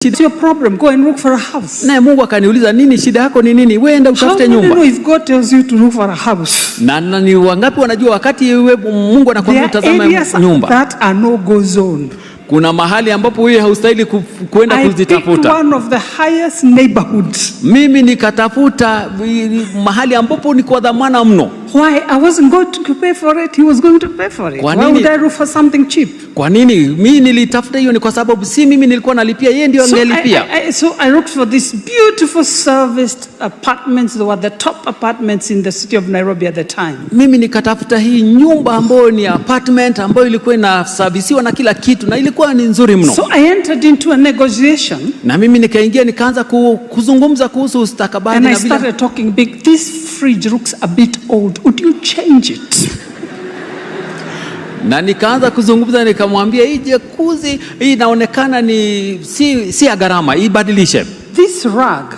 It's your problem. Go and look for a house. Na Mungu akaniuliza nini shida yako ni nini? Wewe enda utafute nyumba. How do you know if God tells you to look for a house? Na ni wangapi wanajua wakati wewe Mungu anakuambia utazama nyumba? That are no go zone. Kuna mahali ambapo wewe haustahili kuenda kuzitafuta. I picked one of the highest neighborhoods. Mimi nikatafuta mahali ambapo ni kwa dhamana mno. Why? I wasn't going to pay for it. He was going to pay for it. Why would I look for something cheap? Kwa nini? Mimi nilitafuta hiyo ni kwa sababu si mimi nilikuwa nalipia, yeye ndio angelipia. So I looked for these beautiful serviced apartments. They were the top apartments in the city of Nairobi at the time. Mimi nikatafuta hii nyumba ambayo ni apartment ambayo ilikuwa inaservisiwa na kila kitu na ilikuwa ni nzuri mno. So I entered into a negotiation. Na mimi nikaingia nikaanza kuzungumza kuhusu stakabadhi na vile. And I started talking big. This fridge looks a bit old. Would you change it? Na nikaanza kuzungumza nikamwambia hii jekuzi hii inaonekana ni si ya gharama, ibadilishe. This rug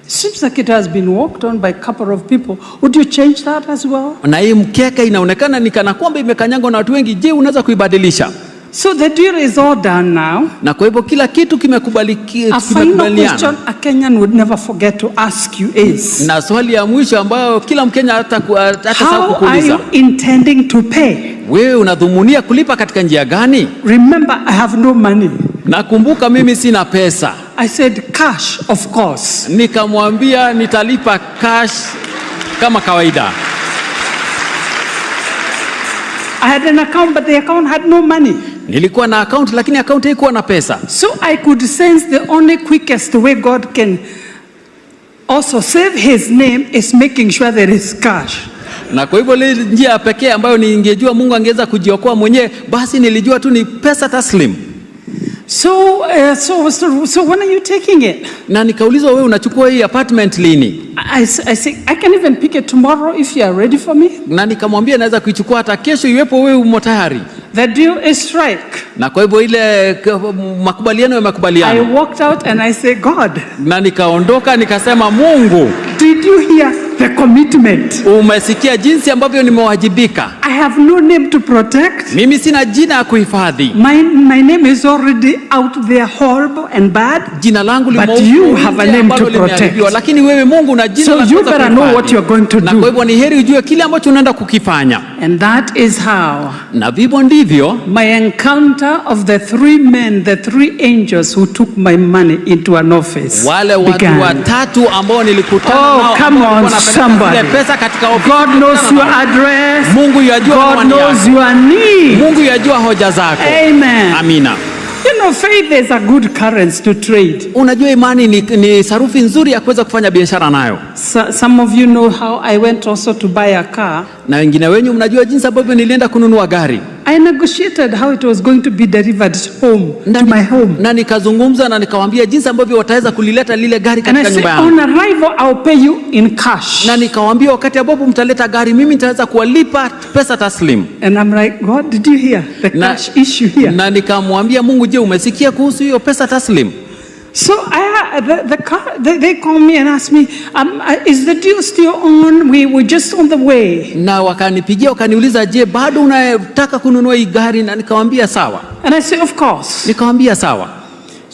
seems like it has been walked on by a couple of people. Would you change that as well? Na hii mkeka inaonekana ni kana kwamba imekanyangwa na watu wengi. Je, unaweza kuibadilisha? So the deal is all done now. Na kwa hivyo kila kitu kimekubaliana. A final question a Kenyan would never forget to ask you is. Na swali ya mwisho ambayo kila Mkenya hatasahau kukuuliza. How are you intending to pay? Wewe unadhumunia kulipa katika njia gani? Remember, I have no money. Nakumbuka mimi sina pesa. I said cash, of course. Nikamwambia nitalipa cash kama kawaida. I had an account but the account had no money. Nilikuwa na account lakini account haikuwa na pesa. So I could sense the only quickest way God can also save his name is making sure there is cash. Na kwa hivyo ile njia pekee ambayo ningejua Mungu angeweza kujiokoa mwenyewe, basi nilijua tu ni pesa taslim. So when are you taking it? Na nikaulizwa wewe unachukua hii apartment lini? I say I can even pick it tomorrow if you are ready for me. Na nikamwambia naweza kuichukua hata kesho iwepo wewe umo tayari. The deal is strike. Na kwa hivyo ile makubaliano yamekubaliana. I walked out and I said, God. Na nikaondoka nikasema Mungu. Did you hear the commitment? Umesikia jinsi ambavyo nimewajibika. I have no name to protect. Mimi sina jina ya kuhifadhi. My name is already out there horrible and bad. Jina langu but you have a name to protect. Lakini wewe Mungu una jina la kuhifadhi. So you better know what you are going to do. Na kwa hivyo ni heri ujue kile ambacho unaenda kukifanya. And that is how. Na vivyo ndivyo my encounter of the three men, the three angels who took my money into an office. Wale watu watatu ambao nilikutana nao. Come on, somebody. Pesa katika ofisi. God knows your address. Mungu yajua God knows your need. Mungu yajua hoja zako. Amen. Amina. You know, faith is a good currency to trade. Unajua imani ni sarufi nzuri ya kuweza kufanya biashara nayo. Some of you know how I went also to buy a car. Na wengine wenyu mnajua jinsi ambavyo nilienda kununua gari. I negotiated how it was going to be delivered home to my home. Na nikazungumza na nikawaambia jinsi ambavyo wataweza kulileta lile gari katika nyumba yangu. On arrival I'll pay you in cash. Na nikawaambia wakati ambapo mtaleta gari mimi nitaweza kuwalipa pesa taslim. And I'm like, God, did you hear the cash issue here? Na nikamwambia Mungu, je, umesikia kuhusu hiyo pesa taslim? So they call me and ask me, is the deal still on? We're just on the way. Na wakanipigia wakaniuliza, je, bado unataka kununua hii gari? Na nikamwambia sawa. And I say, of course. Nikamwambia sawa.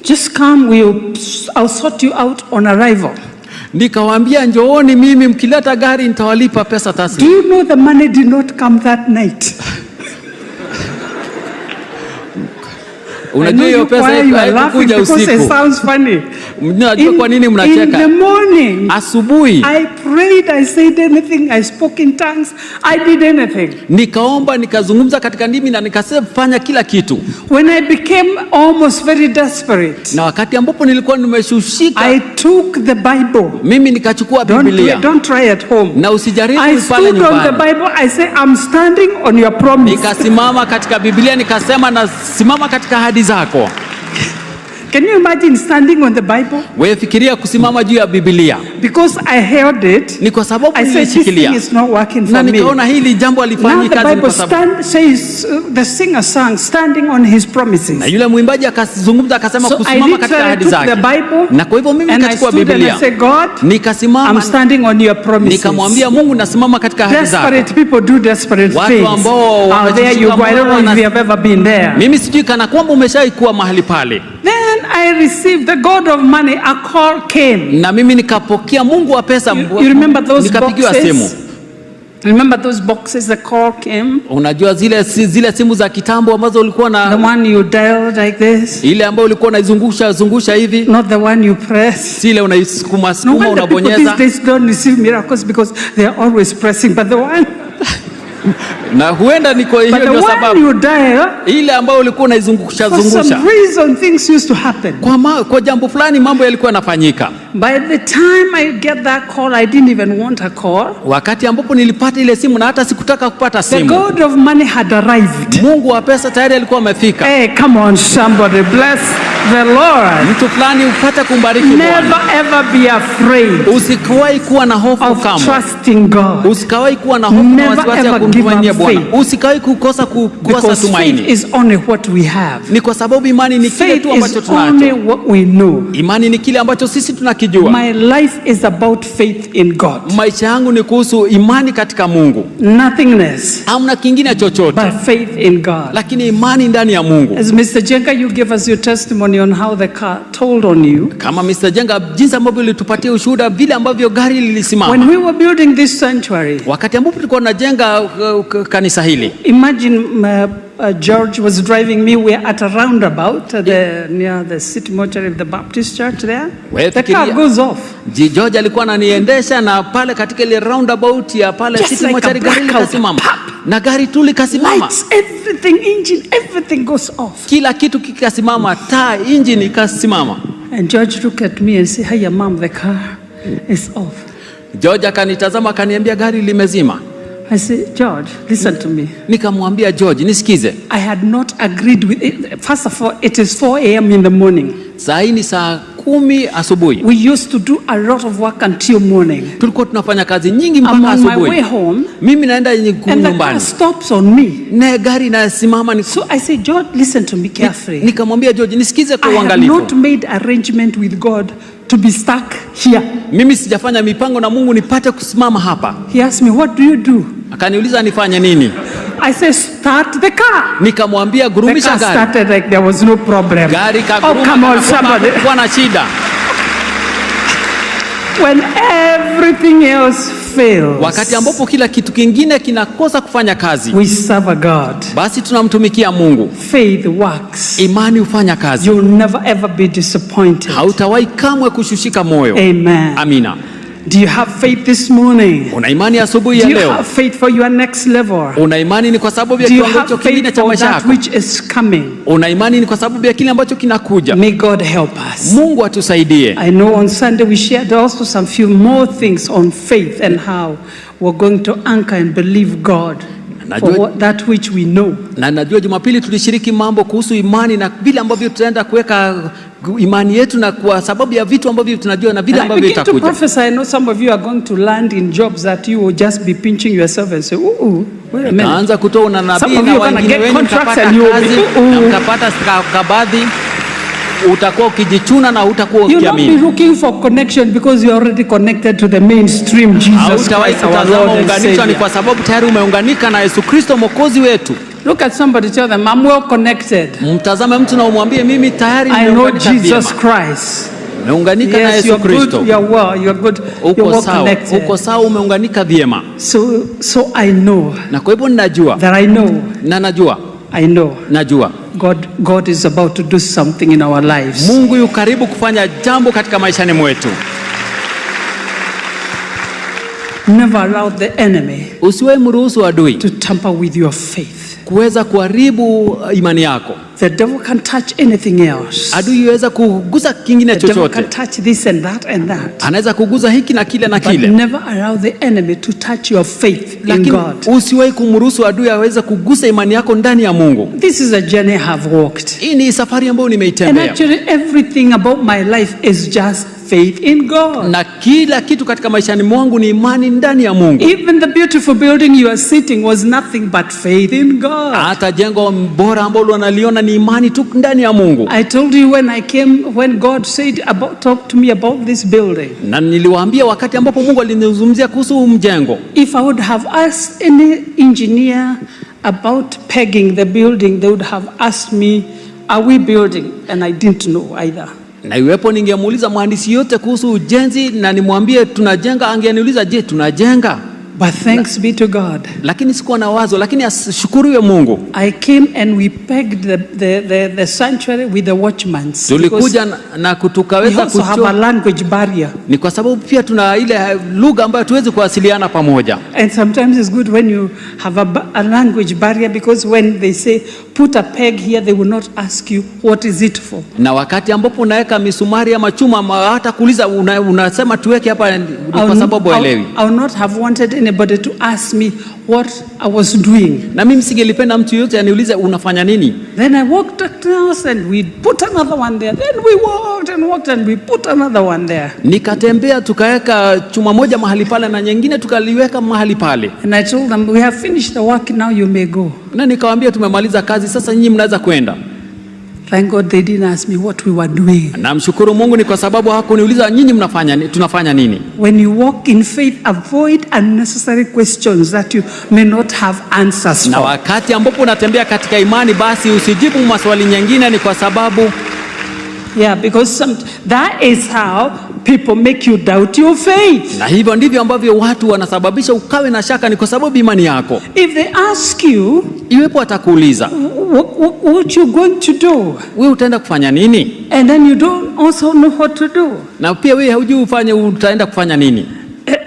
Just come, I'll sort you out on arrival. Nikamwambia njooni, mimi mkileta gari nitawalipa pesa taslim. Do you know the money did not come that night? Unajua hiyo pesa haikuja usiku. Because it sounds funny. Unajua kwa nini mnacheka? In the morning, asubuhi, I prayed, I said anything, I spoke in tongues, I did anything. Nikaomba, nikazungumza katika ndimi na nikafanya kila kitu. When I became almost very desperate, na wakati ambapo nilikuwa nimeshushika, I took the Bible. Mimi nikachukua Biblia. Don't try at home. Na usijaribu pale nyumbani. I stood on the Bible, I say I'm standing on your promise. Nikasimama katika Biblia nikasema nasimama katika ahadi zako. Can you imagine standing on the Bible? Wewe fikiria kusimama juu ya Biblia. Because I held it. Ni kwa sababu nilishikilia. It's not working for me. Na nikaona hili jambo alifanyi kazi kwa sababu. Says the singer sang standing on his promises. Na yule mwimbaji akazungumza akasema kusimama katika ahadi zake. Na kwa hivyo mimi nikachukua Biblia. And I said, God, nikasimama. I'm standing on your promises. Nikamwambia Mungu nasimama katika ahadi zako. Desperate people do desperate things. Watu ambao there you go. I don't know if you have ever been there. Mimi sijui kana kwamba umeshaikuwa mahali pale. Then I received the God of money, a call came. Na mimi nikapokea Mungu wa pesa. You remember those nikapigiwa simu. boxes? Remember those boxes, the call came? Unajua zile simu za kitambo ambazo ulikuwa The na one you dialed like this? ile ambayo ulikuwa unaizungusha hivi, Not the one you press. si ile unaisukuma No wonder people unabonyeza. these days don't receive miracles because they are always pressing. But the one, Na huenda ni kwa hiyo but the ndio one sababu you dial, ile ambayo ulikuwa unaizungusha for some reason things used to happen. kwa jambo fulani mambo yalikuwa yanafanyika. By the time I get that call, I didn't even want a call. Wakati ambapo nilipata ile simu na hata sikutaka kupata The simu, God of money had arrived. Mungu wa pesa tayari alikuwa amefika. Hey, come on, somebody bless the Lord. Mtu fulani upate kumbariki Bwana. Never ever be afraid Usikawahi kuwa na hofu of kamwe. trusting God. Usikawahi kuwa na hofu na Never wasiwasi ya ever give kumtumainia up Bwana. faith. Usikawahi kukosa Because faith tumaini. is only what we have. Ni kwa sababu imani ni kile Faith tu ambacho is only tunacho. what we know. Imani ni kile ambacho sisi tunakijua. My life is about faith in God. Maisha yangu ni kuhusu imani katika Mungu. Nothingness Hamna kingine chochote, but faith in God. lakini imani ndani ya Mungu. As Mr. Jenga, you give us your testimony on how the car told on you. Kama Mr. Jenga, jinsi ambavyo ulitupatia ushuhuda vile ambavyo gari When lilisimama. we were building this sanctuary, Wakati ambapo tulikuwa tunajenga kanisa hili. imagine George was driving me. We're at a roundabout near the city mortuary of the Baptist church there. Well, The car goes off. George alikuwa ananiendesha na pale katika ile roundabout ya pale Just city like mortuary a gari blackout. likasimama. Pap! Na gari tu likasimama. Lights, everything, engine, everything goes off. Kila kitu kikasimama, taa, engine ikasimama. And George looked at me and said, "Hey, mom, the car is off." George akanitazama akaniambia gari limezima. I said, "George, listen to me. Nikamwambia George, nisikize. I had not agreed with it. First of all, it is 4 a.m. in the morning. Saa hii ni saa 10 asubuhi. We used to do a lot of work until morning. Tulikuwa tunafanya kazi nyingi I'm mpaka on my way asubuhi. home, Mimi naenda and the car nyumbani. stops on me. Na gari inasimama. So I said, George, listen to me carefully. Nikamwambia George, nisikize kwa I have uangalifu. not made arrangement with God to be stuck here. Mimi sijafanya mipango na Mungu nipate kusimama hapa. He asked me, what do you do? Akaniuliza nifanye nini? I said, start the car. Nikamwambia The gurumisha car gari. started like there was no problem. Gari Oh, kaguruma come on, kana kwamba somebody. hakukuwa na shida. When everything else fails, Wakati ambapo kila kitu kingine kinakosa kufanya kazi, we serve a God. basi tunamtumikia Mungu. Faith works. Imani hufanya kazi. You'll never ever be disappointed. Hautawahi kamwe kushushika moyo. Amen. Amina. Do you have faith this morning? Una imani asubuhi Do ya you leo? have faith for your next level? Una imani ni kwa sababu ya Do you kiwango have kingine faith cha for maisha that yako? which is coming? Una imani ni kwa sababu ya kile ambacho kinakuja? May God help us. Mungu atusaidie. I know on Sunday we shared also some few more things on faith and how we're going to anchor and believe God for that which we know. Na najua Jumapili tulishiriki mambo kuhusu imani na vile ambavyo tutaenda kuweka imani yetu na kwa sababu ya vitu ambavyo tunajua na vile And I ambavyo begin to itakuja. prophesy. I know some of you are going to land in jobs that you will just be pinching yourself and say, ooh, wait a minute. Naanza kutoa Some unanabii of na you are gonna wengine get wenu contracts mtapata and you will kazi be, na ooh. mtapata kabadhi, utakuwa ukijichuna na utakuwa You'll not be ukiamini. looking for connection because you're already connected to the mainstream Jesus Hautawahi Christ, our kutazama Lord and unganishwa, ni Savior. kwa sababu tayari umeunganika na Yesu Kristo mwokozi wetu. Look at somebody, tell them, I'm well connected. Mtazame mtu na umwambie mimi tayari I know nimeunganika Jesus vyema. Christ. Umeunganika na Yes, Yesu you're Kristo. good, you're well, you're good, you're Uko well sawa, connected. uko sawa, umeunganika vyema. So I know Na kwa hivyo ninajua, that I know najua God is about to do something in our lives. Mungu yu karibu kufanya jambo katika maishani mwetu. Never allow the enemy Usiwe mruhusu adui to tamper with your faith. kuweza kuharibu imani yako. The devil can touch anything else. Adui yuweza kuguza kingine The devil chochote. can touch this and that. Anaweza kuguza hiki na kile na But kile. never allow the enemy to touch your faith in Lakini God. usiwahi kumruhusu adui aweze kugusa imani yako ndani ya Mungu. This is a journey I have walked. Hii ni safari ambayo And nimeitembea. actually everything about my life is just faith in God. Na kila kitu katika maishani mwangu ni imani ndani ya Mungu. Even the beautiful building you are sitting was nothing but faith in God. Hata jengo bora ambalo unaliona ni imani tu ndani ya Mungu. I told you when God said talk to me about this building. Na niliwaambia wakati ambapo Mungu alinizungumzia kuhusu mjengo. If I would have asked any engineer about pegging the building, they would have asked me are we building? And I didn't know either. Na iwepo ningemuuliza mhandisi yote kuhusu ujenzi na nimwambie tunajenga, angeniuliza je, tunajenga? But thanks be to God. Lakini sikuwa na wazo, lakini ashukuriwe Mungu. I came and we pegged the sanctuary with the watchmen. Tulikuja na kutukaweza kuchora. We also have a language barrier. Ni kwa sababu pia tuna ile lugha ambayo tuwezi kuwasiliana pamoja. And sometimes it's good when you have a language barrier, because when they say put a peg here, they will not ask you what is it for. Na wakati ambapo unaweka misumari ama chuma, hata kuuliza unasema tuweke hapa, kwa sababu haelewi. I would not have wanted anybody to ask me what I was doing. Na mimi singelipenda mtu yote aniulize unafanya nini. Then I walked across and we put another one there. Then we walked and we put another one there. Nikatembea tukaweka chuma moja mahali pale na nyingine tukaliweka mahali pale. And I told them, we have finished the work, now you may go. Na nikawaambia tumemaliza kazi, sasa nyinyi mnaweza kwenda. Thank God they didn't ask me what we were doing. Namshukuru Mungu ni kwa sababu hakuniuliza nyinyi tunafanya nini. When you walk in faith, avoid unnecessary questions that you may not have answers for. Na wakati ambapo unatembea katika imani, basi usijibu maswali nyingine, ni kwa sababu because that is how people make you doubt your faith. Na hivyo ndivyo ambavyo watu wanasababisha ukawe na shaka, ni kwa sababu imani yako. If they ask you, iwepo atakuuliza what you going to do, wewe utaenda kufanya nini? And then you don't also know what to do. Na pia wewe haujui utaenda kufanya nini.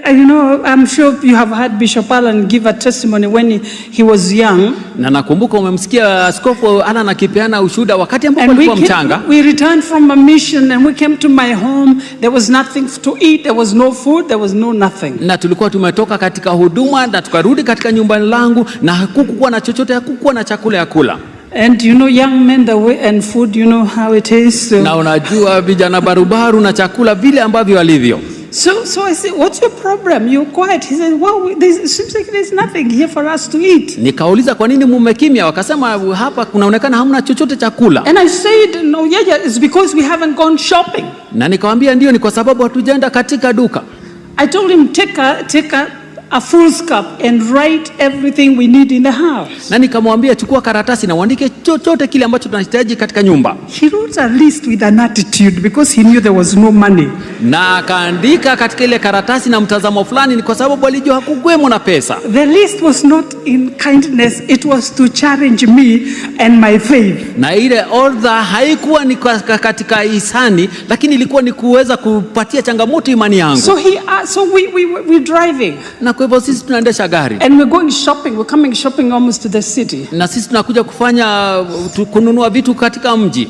You know, I'm sure you have heard Bishop Alan give a testimony when he was young. Na nakumbuka umemsikia Askofu Alan akipeana ushuhuda wakati ambapo alikuwa mchanga. We returned from a mission and we came to my home. There was nothing to eat, there was no food, there was no nothing. Na tulikuwa tumetoka katika huduma na tukarudi katika nyumbani langu na hakukuwa na chochote, hakukuwa na chakula ya kula. And you know, young men, the way and food, you know how it is. Na unajua vijana barubaru na chakula vile ambavyo walivyo. So I said, what's your problem? You're quiet. He said, well, it seems like there's nothing here for us to eat. Nikauliza kwa nini mmekimya? Wakasema hapa kunaonekana hamna chochote chakula. And I said, no, it's because we haven't gone shopping. Na nikamwambia ndio, ni kwa sababu hatujaenda katika duka. I told him, take a full cup and write everything we need in the house. Na nikamwambia chukua karatasi na uandike chochote kile ambacho tunahitaji katika nyumba. He wrote a list with an attitude because he knew there was no money. Na akaandika katika ile karatasi na mtazamo fulani, ni kwa sababu alijua hakukwemo na pesa. The list was not in kindness, it was to challenge me and my faith. Na ile order haikuwa ni katika hisani, lakini ilikuwa ni kuweza kupatia changamoto imani yangu. So we driving. Na kwa hivyo sisi tunaendesha gari. And we're going shopping. We're coming shopping almost to the city. Na sisi tunakuja kufanya kununua vitu katika mji.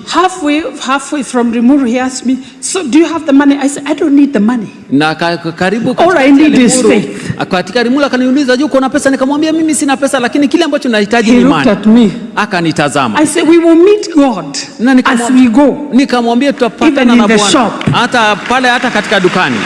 Halfway from Rimuru, he asked me, so do you have the money? I said, I don't need the money. Na karibu all I need is faith. Katika Rimuru akaniuliza, "Je, uko na pesa?" Nikamwambia mimi sina pesa, lakini kile ambacho nahitaji ni imani. He looked at me. Akanitazama. I said, we will meet God as we go. Nikamwambia tutapatana na Bwana hata pale, hata katika dukani.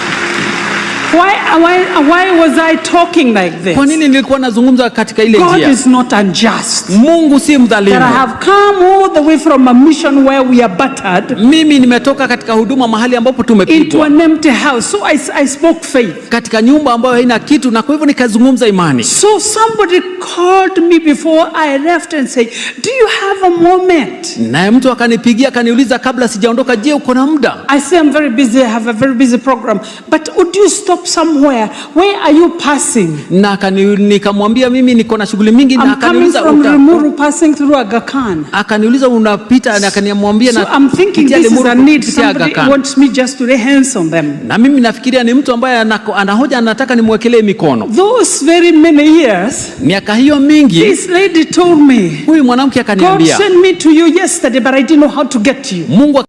Why was I talking like this? Kwa nini nilikuwa nazungumza katika ile njia? God is not unjust. Mungu si mdhalimu. That I have come all the way from a mission where we are battered. Mimi nimetoka katika huduma mahali ambapo tumepigwa. Into an empty house. So I spoke faith. Katika nyumba ambayo haina kitu, na kwa hivyo nikazungumza imani. So somebody called me before I left and said, do you have a moment? Na mtu akanipigia akaniuliza kabla sijaondoka, je, uko na muda? I say I'm very busy, I have a very busy program. But would you stop somewhere? Where are you passing? Na nikamwambia mimi niko na shughuli mingi. Na akaniuliza from Rimuru passing through Aga Khan. Akaniuliza unapita, na akaniambia na I'm thinking this is a need, somebody wants me just to lay hands on them. Na mimi nafikiria ni mtu ambaye anahoja, anataka nimwekelee mikono. Those very many years, miaka hiyo mingi, this lady told me, huyu mwanamke akaniambia, God sent me to you yesterday but I didn't know how to get to you. Mungu